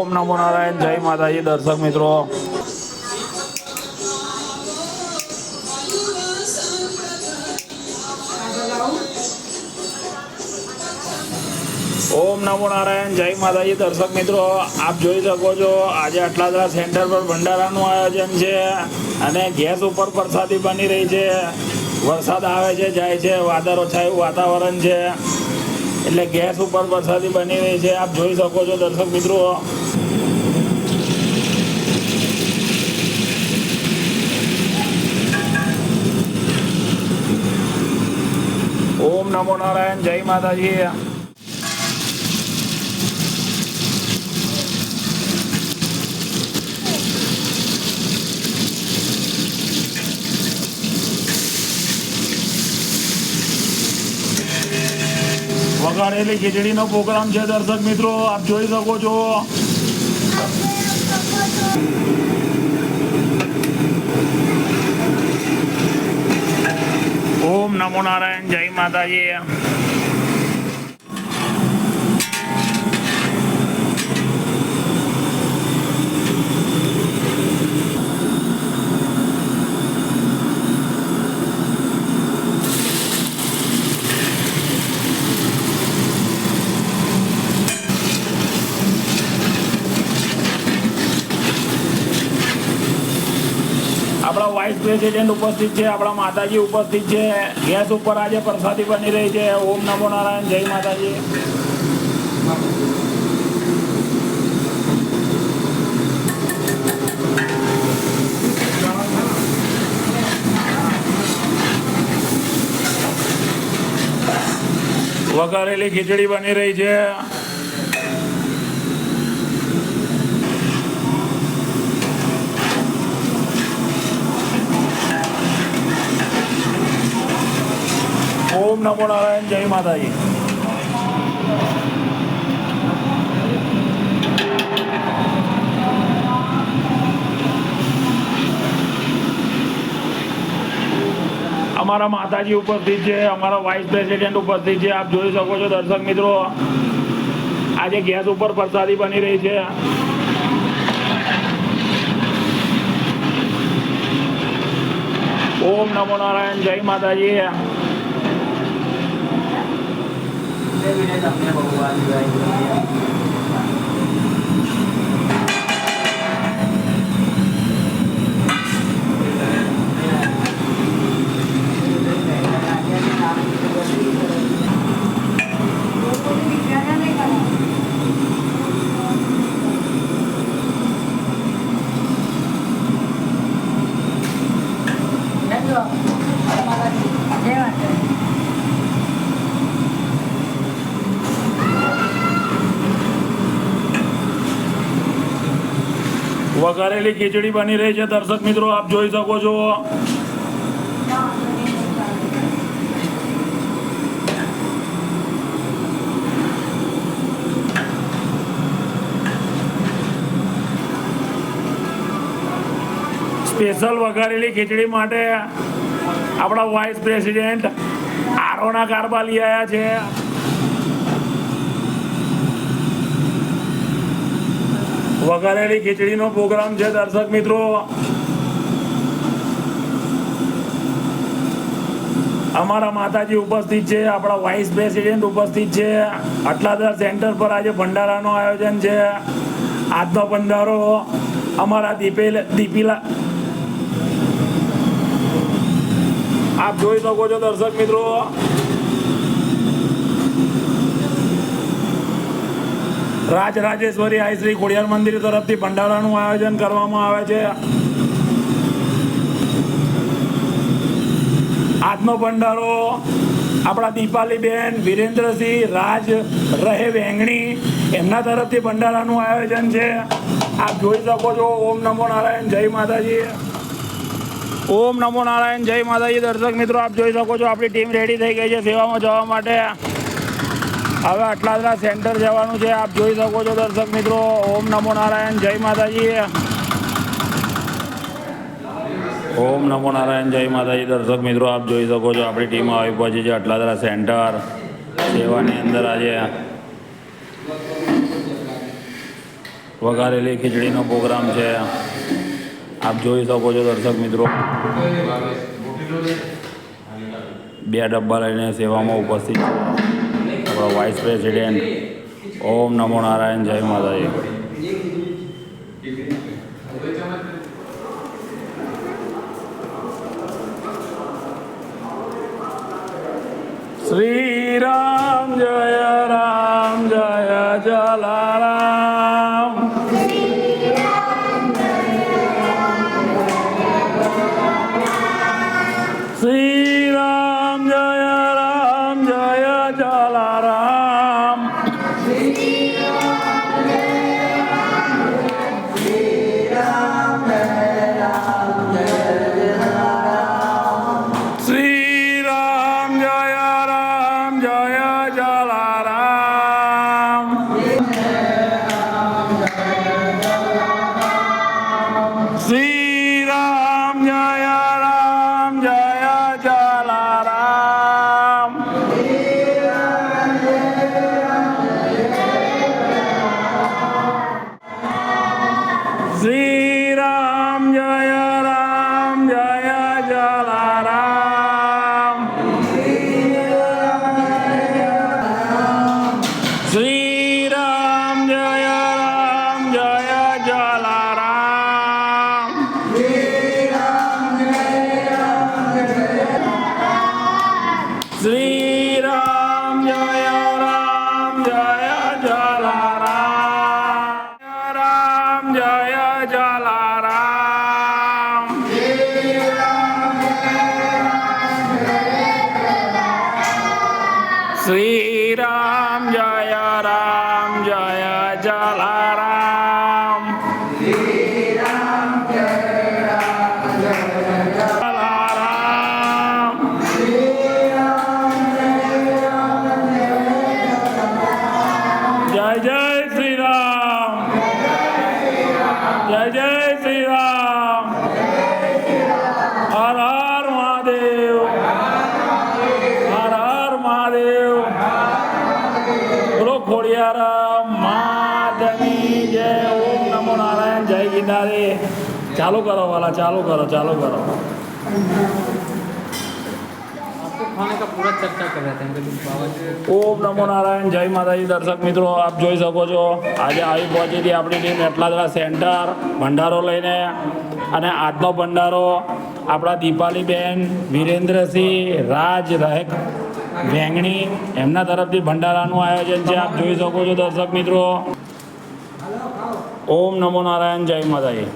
ઓમ નમો નારાયણ, જય માતાજી. દર્શક મિત્રો, ઓમ નમો નારાયણ, જય માતાજી. દર્શક મિત્રો, આપ જોઈ શકો છો આજે અટલાદરા સેન્ટર પર ભંડારાનું આયોજન છે અને ગેસ ઉપર પ્રસાદી બની રહી છે. વરસાદ આવે છે, જાય છે, વાદળો છાયું વાતાવરણ છે એટલે ગેસ ઉપર પ્રસાદી બની રહી છે. આપ જોઈ શકો છો દર્શક મિત્રો. ઓમ નમો નારાયણ, જય માતાજી. વઘારેલી ખીચડીનો પ્રોગ્રામ છે દર્શક મિત્રો, આપ જોઈ શકો છો. ઓમ નમો નારાયણ, જય માતાજી. આપણા વાઇસ પ્રેસિડેન્ટ ઉપસ્થિત છે, આપણા માતાજી ઉપસ્થિત છે. ગેસ ઉપર આજે પ્રસાદી બની રહી છે. ઓમ નમો નારાયણ, જય માતાજી. વઘારેલી ખીચડી બની રહી છે. ઓમ નમો નારાયણ, જય માતાજી. અમારા માતાજી ઉપસ્થિત છે, અમારા વાઇસ પ્રેસિડેન્ટ ઉપસ્થિત છે. આપ જોઈ શકો છો દર્શક મિત્રો, આજે ગેસ ઉપર પ્રસાદી બની રહી છે. ઓમ નમો નારાયણ, જય માતાજી. તમને ભગવાન વઘારેલી ખીચડી બની રહી છે દર્શક મિત્રો, આપ જોઈ શકો છો. સ્પેશિયલ વઘારેલી ખીચડી માટે આપણા વાઇસ પ્રેસિડેન્ટ આરોના કારબા લઈ આવ્યા છે. વઘારેલી ખીચડીનો પ્રોગ્રામ છે દર્શક મિત્રો. અમારા માતાજી ઉપસ્થિત છે, આપણા વાઇસ પ્રેસિડેન્ટ ઉપસ્થિત છે. અટલાદરા સેન્ટર પર આજે ભંડારાનું આયોજન છે. આજનો ભંડારો અમારા દીપીલા આપ જોઈ શકો છો દર્શક મિત્રો. રાજરાજેશ્વરી આઈ શ્રી ખોડિયાર મંદિર તરફથી ભંડારાનું આયોજન કરવામાં આવે છે. આજનો ભંડારો આપણા દીપાલીબેન, વિરેન્દ્રસિંહ, રાજ રહે વેંગણી એમના તરફથી ભંડારાનું આયોજન છે. આપ જોઈ શકો છો. ઓમ નમો નારાયણ, જય માતાજી. ઓમ નમો નારાયણ, જય માતાજી. દર્શક મિત્રો, આપ જોઈ શકો છો આપણી ટીમ રેડી થઈ ગઈ છે સેવામાં જવા માટે. હવે અટલાદરા સેન્ટર જવાનું છે. આપ જોઈ શકો છો દર્શક મિત્રો. ઓમ નમો નારાયણ, જય માતાજી. ઓમ નમો નારાયણ, જય માતાજી. દર્શક મિત્રો, આપ જોઈ શકો છો આપણી ટીમ આવી પહોંચી છે અટલાદરા સેન્ટર સેવાની અંદર. આજે વઘારેલી ખીચડીનો પ્રોગ્રામ છે. આપ જોઈ શકો છો દર્શક મિત્રો, 2 ડબ્બા લઈને સેવામાં ઉપસ્થિત છે આપણા વાઇસ પ્રેસિડેન્ટ. ઓમ નમો નારાયણ, જય માતાજી. શ્રી રામ જય જલારામ. શ્રી રામ જય જલારામ. શ્રી રામ જય જલારામ. શ્રી રામ જય જલારામ. શ્રી રામ જય જલારામ. શ્રી રામ જય જલારામ. શ્રી રામ જય જલારામ. રામ જય જલારામ. શ્રી રામ જય જલારામ. જલારામ. જય જય શ્રી રામ. જય જય શ્રી રામ. હર હર મહાદેવ. હર હર મહાદેવ. બોલો ખોડિયાર માધની જય. ઓમ નમો નારાયણ, જય ગિરનારી. ચાલુ કરો વાલા, ચાલુ કરો. खाने का पूरा चर्चा कर रहे थे बाबा जी. ઓમ નમો નારાયણ, જય માતાજી. દર્શક મિત્રો, આપ જોઈ શકો છો આજે આવી પહોંચી હતી આપણી ટીમ એટલાદરા સેન્ટર ભંડારો લઈને. અને આજનો ભંડારો આપણા દીપાલીબેન, વિરેન્દ્રસિંહ, રાજ વેંગણી એમના તરફથી ભંડારાનું આયોજન છે. આપ જોઈ શકો છો દર્શક મિત્રો. ઓમ નમો નારાયણ, જય માતાજી.